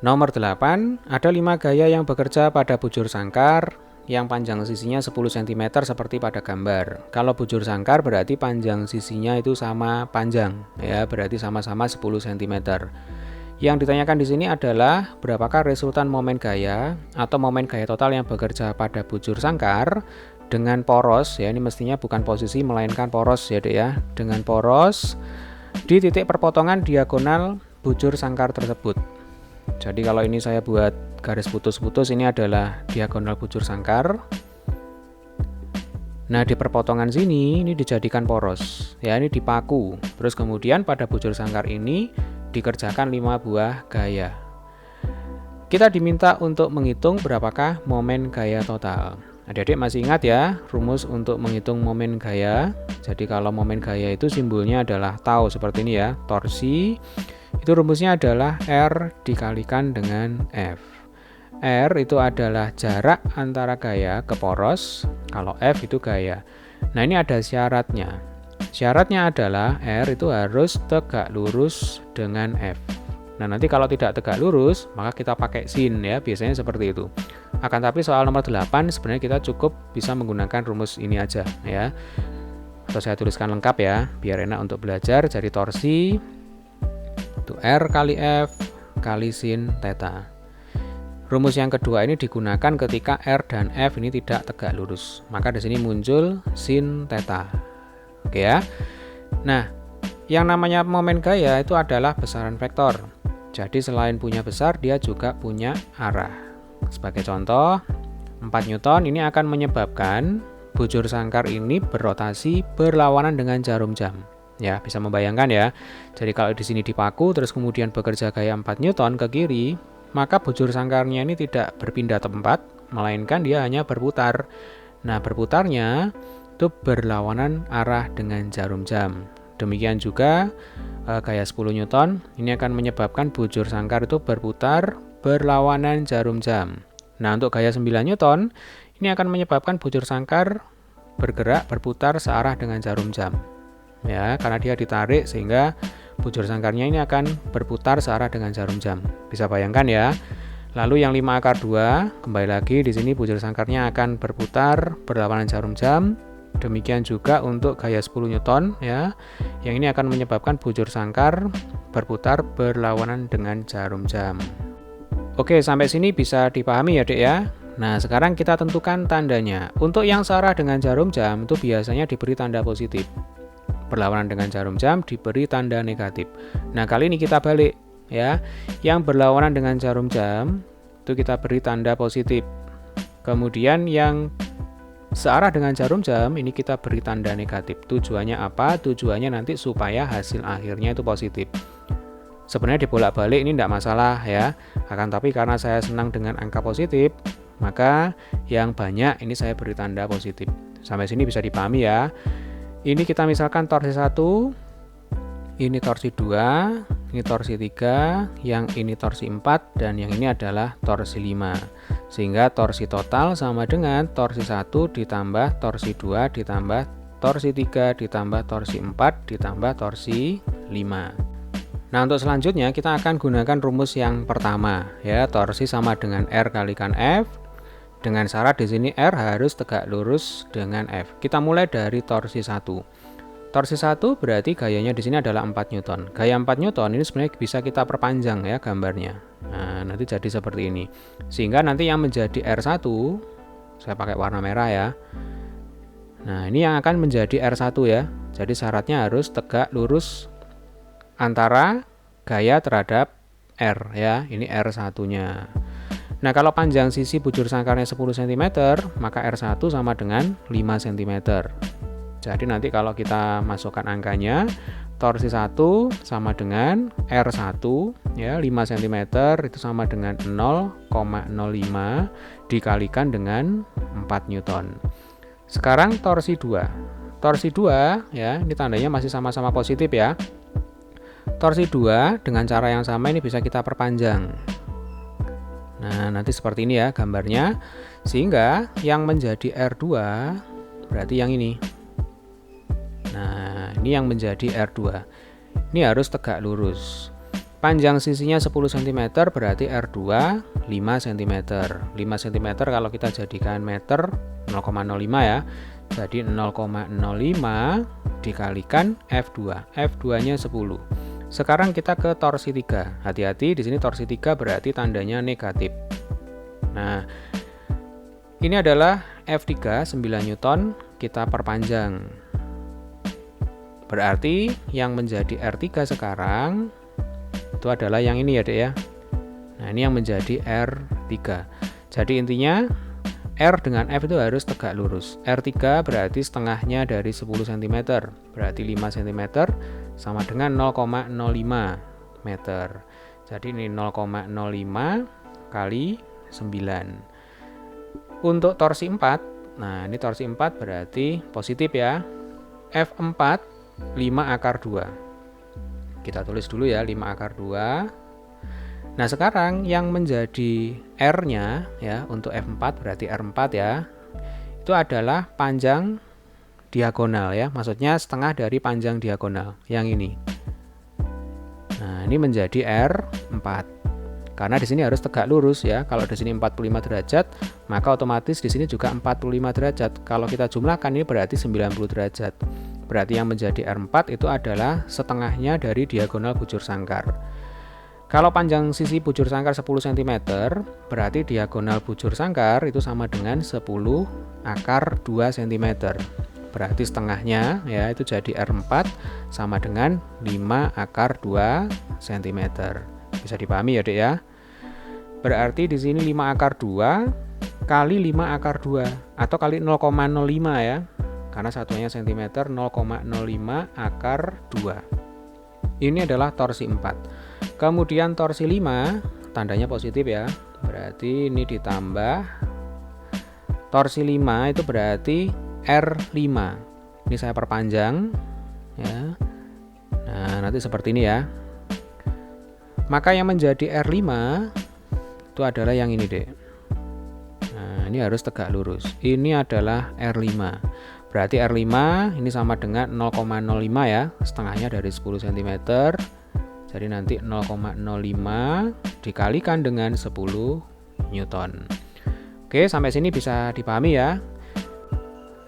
Nomor 8, ada 5 gaya yang bekerja pada bujur sangkar yang panjang sisinya 10 cm seperti pada gambar. Kalau bujur sangkar berarti panjang sisinya itu sama panjang, ya, berarti sama-sama 10 cm. Yang ditanyakan di sini adalah berapakah resultan momen gaya atau momen gaya total yang bekerja pada bujur sangkar dengan poros, ya, ini mestinya bukan posisi melainkan poros ya Dek ya, dengan poros di titik perpotongan diagonal bujur sangkar tersebut. Jadi kalau ini saya buat garis putus-putus, ini adalah diagonal bujur sangkar. Nah, di perpotongan sini ini dijadikan poros, ya, ini dipaku. Terus kemudian pada bujur sangkar ini dikerjakan 5 buah gaya. Kita diminta untuk menghitung berapakah momen gaya total. Adik-adik masih ingat ya rumus untuk menghitung momen gaya? Jadi kalau momen gaya itu simbolnya adalah tau seperti ini ya, torsi. Itu rumusnya adalah R dikalikan dengan F. R itu adalah jarak antara gaya ke poros, kalau F itu gaya. Nah, ini ada syaratnya. Syaratnya adalah R itu harus tegak lurus dengan F. Nah, nanti kalau tidak tegak lurus, maka kita pakai sin ya, biasanya seperti itu. Akan tapi soal nomor 8 sebenarnya kita cukup bisa menggunakan rumus ini aja ya. Atau saya tuliskan lengkap ya, biar enak untuk belajar. Jadi torsi itu R kali F kali sin theta. Rumus yang kedua ini digunakan ketika R dan F ini tidak tegak lurus. Maka di sini muncul sin theta. Oke ya. Nah, yang namanya momen gaya itu adalah besaran vektor. Jadi selain punya besar, dia juga punya arah. Sebagai contoh, 4 Newton ini akan menyebabkan bujur sangkar ini berrotasi berlawanan dengan jarum jam. Ya, bisa membayangkan ya. Jadi kalau di sini dipaku terus kemudian bekerja gaya 4 Newton ke kiri, maka bujur sangkarnya ini tidak berpindah tempat, melainkan dia hanya berputar. Nah, berputarnya itu berlawanan arah dengan jarum jam. Demikian juga gaya 10 Newton ini akan menyebabkan bujur sangkar itu berputar berlawanan jarum jam. Nah, untuk gaya 9 Newton ini akan menyebabkan bujur sangkar bergerak berputar searah dengan jarum jam. Ya, karena dia ditarik sehingga bujur sangkarnya ini akan berputar searah dengan jarum jam. Bisa bayangkan ya. Lalu yang 5 akar 2, kembali lagi di sini bujur sangkarnya akan berputar berlawanan jarum jam. Demikian juga untuk gaya 10 Newton ya. Yang ini akan menyebabkan bujur sangkar berputar berlawanan dengan jarum jam. Oke, sampai sini bisa dipahami ya, Dek ya. Nah, sekarang kita tentukan tandanya. Untuk yang searah dengan jarum jam itu biasanya diberi tanda positif. Berlawanan dengan jarum jam diberi tanda negatif. Nah, kali ini kita balik ya. Yang berlawanan dengan jarum jam itu kita beri tanda positif. Kemudian yang searah dengan jarum jam ini kita beri tanda negatif. Tujuannya apa? Tujuannya nanti supaya hasil akhirnya itu positif. Sebenarnya dibolak-balik ini tidak masalah ya. Akan tapi karena saya senang dengan angka positif, maka yang banyak ini saya beri tanda positif. Sampai sini bisa dipahami ya. Ini kita misalkan torsi 1, ini torsi 2, ini torsi 3, yang ini torsi 4, dan yang ini adalah torsi 5. Sehingga torsi total sama dengan torsi 1 ditambah torsi 2 ditambah torsi 3 ditambah torsi 4 ditambah torsi 5. Nah, untuk selanjutnya kita akan gunakan rumus yang pertama ya, torsi sama dengan R kalikan F. Dengan syarat di sini R harus tegak lurus dengan F. Kita mulai dari torsi 1. Torsi 1 berarti gayanya di sini adalah 4 Newton. Gaya 4 Newton ini sebenarnya bisa kita perpanjang ya gambarnya. Nah, nanti jadi seperti ini. Sehingga nanti yang menjadi R1, saya pakai warna merah ya. Nah, ini yang akan menjadi R1 ya. Jadi syaratnya harus tegak lurus antara gaya terhadap R ya. Ini R1-nya. Nah, kalau panjang sisi bujur sangkarnya 10 cm, maka R1 sama dengan 5 cm. Jadi nanti kalau kita masukkan angkanya, torsi 1 sama dengan R1 ya, 5 cm itu sama dengan 0,05 dikalikan dengan 4 Newton. Sekarang torsi 2. Torsi 2 ya, ini tandanya masih sama-sama positif ya. Torsi 2 dengan cara yang sama ini bisa kita perpanjang. Nah, nanti seperti ini ya gambarnya. Sehingga yang menjadi R2 berarti yang ini. Nah, ini yang menjadi R2. Ini harus tegak lurus. Panjang sisinya 10 cm berarti R2 5 cm. 5 cm kalau kita jadikan meter 0,05 ya. Jadi 0,05 dikalikan F2. F2-nya 10. Sekarang kita ke torsi 3. Hati-hati, di sini torsi 3 berarti tandanya negatif. Nah, ini adalah F3 9 Newton, kita perpanjang. Berarti yang menjadi R3 sekarang itu adalah yang ini ya Dek ya. Nah, ini yang menjadi R3. Jadi intinya R dengan F itu harus tegak lurus. R3 berarti setengahnya dari 10 cm, berarti 5 cm sama dengan 0,05 meter. Jadi ini 0,05 kali 9. Untuk torsi 4, nah ini torsi 4 berarti positif ya. F4 5 akar 2. Kita tulis dulu ya 5 akar 2. Nah sekarang yang menjadi R-nya ya untuk F4 berarti R4 ya, itu adalah panjang diagonal ya, maksudnya setengah dari panjang diagonal yang ini. Nah ini menjadi R4 karena di sini harus tegak lurus ya. Kalau di sini 45 derajat maka otomatis di sini juga 45 derajat. Kalau kita jumlahkan ini berarti 90 derajat. Berarti yang menjadi R4 itu adalah setengahnya dari diagonal bujur sangkar. Kalau panjang sisi bujur sangkar 10 cm, berarti diagonal bujur sangkar itu sama dengan 10 akar 2 cm. Berarti setengahnya ya itu jadi R4 sama dengan 5 akar 2 cm. Bisa dipahami ya Dek ya. Berarti di sini 5 akar 2 kali 5 akar 2 atau kali 0,05 ya. Karena satuannya cm, 0,05 akar 2. Ini adalah torsi 4. Kemudian torsi 5, tandanya positif ya. Berarti ini ditambah torsi 5 itu berarti R5. Ini saya perpanjang ya. Nah, nanti seperti ini ya. Maka yang menjadi R5 itu adalah yang ini, Dek. Nah, ini harus tegak lurus. Ini adalah R5. Berarti R5 ini sama dengan 0,05 ya, setengahnya dari 10 cm. Jadi nanti 0,05 dikalikan dengan 10 Newton. Oke, sampai sini bisa dipahami ya.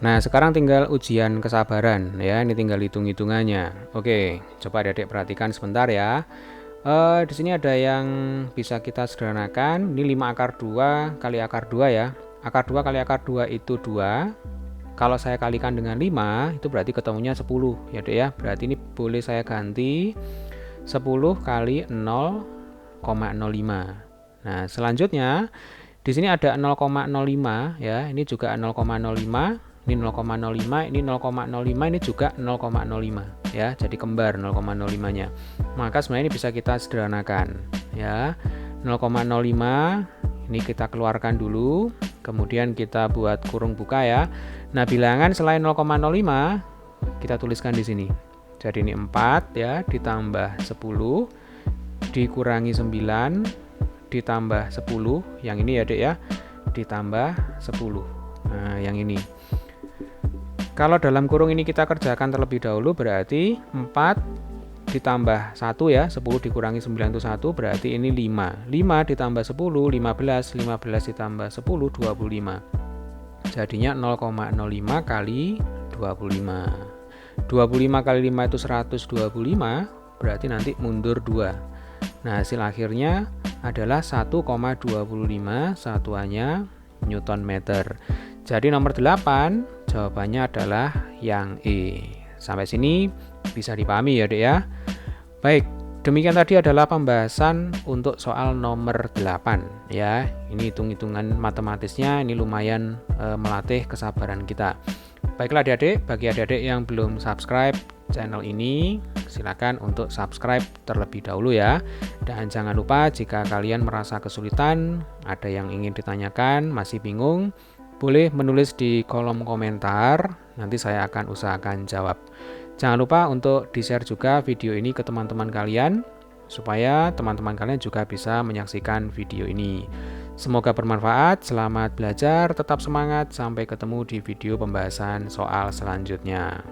Nah, sekarang tinggal ujian kesabaran ya, ini tinggal hitung-hitungannya. Oke, coba Adik perhatikan sebentar ya. Di sini ada yang bisa kita sederhanakan. Ini 5 akar 2 kali akar 2 ya. Akar 2 kali akar 2 itu 2. Kalau saya kalikan dengan 5, itu berarti ketemunya 10 ya Dek ya. Berarti ini boleh saya ganti 10 kali 0,05. Nah, selanjutnya di sini ada 0,05 ya. Ini juga 0,05, ini 0,05, ini 0,05, ini juga 0,05 ya. Jadi kembar 0,05-nya. Maka sebenarnya ini bisa kita sederhanakan ya. 0,05 ini kita keluarkan dulu. Kemudian kita buat kurung buka ya. Nah, bilangan selain 0,05 kita tuliskan di sini. Jadi ini 4 ya, ditambah 10 dikurangi 9 ditambah 10, yang ini ya Dek ya, ditambah 10. Nah, yang ini. Kalau dalam kurung ini kita kerjakan terlebih dahulu berarti 4 ditambah 1 ya, 10 dikurangi 9 itu 1, berarti ini 5. 5 ditambah 10, 15. 15 ditambah 10, 25. Jadinya 0,05 kali 25. 25 kali 5 itu 125, berarti nanti mundur 2. Nah, hasil akhirnya adalah 1,25 satuannya Newton meter. Jadi nomor 8 jawabannya adalah yang E. Sampai sini bisa dipahami ya Dek ya. Baik, demikian tadi adalah pembahasan untuk soal nomor 8 ya. Ini hitung-hitungan matematisnya, ini lumayan melatih kesabaran kita. Baiklah adik-adik, bagi adik-adik yang belum subscribe channel ini, silakan untuk subscribe terlebih dahulu ya. Dan jangan lupa jika kalian merasa kesulitan, ada yang ingin ditanyakan, masih bingung, boleh menulis di kolom komentar, nanti saya akan usahakan jawab. Jangan lupa untuk di-share juga video ini ke teman-teman kalian, supaya teman-teman kalian juga bisa menyaksikan video ini. Semoga bermanfaat, selamat belajar, tetap semangat, sampai ketemu di video pembahasan soal selanjutnya.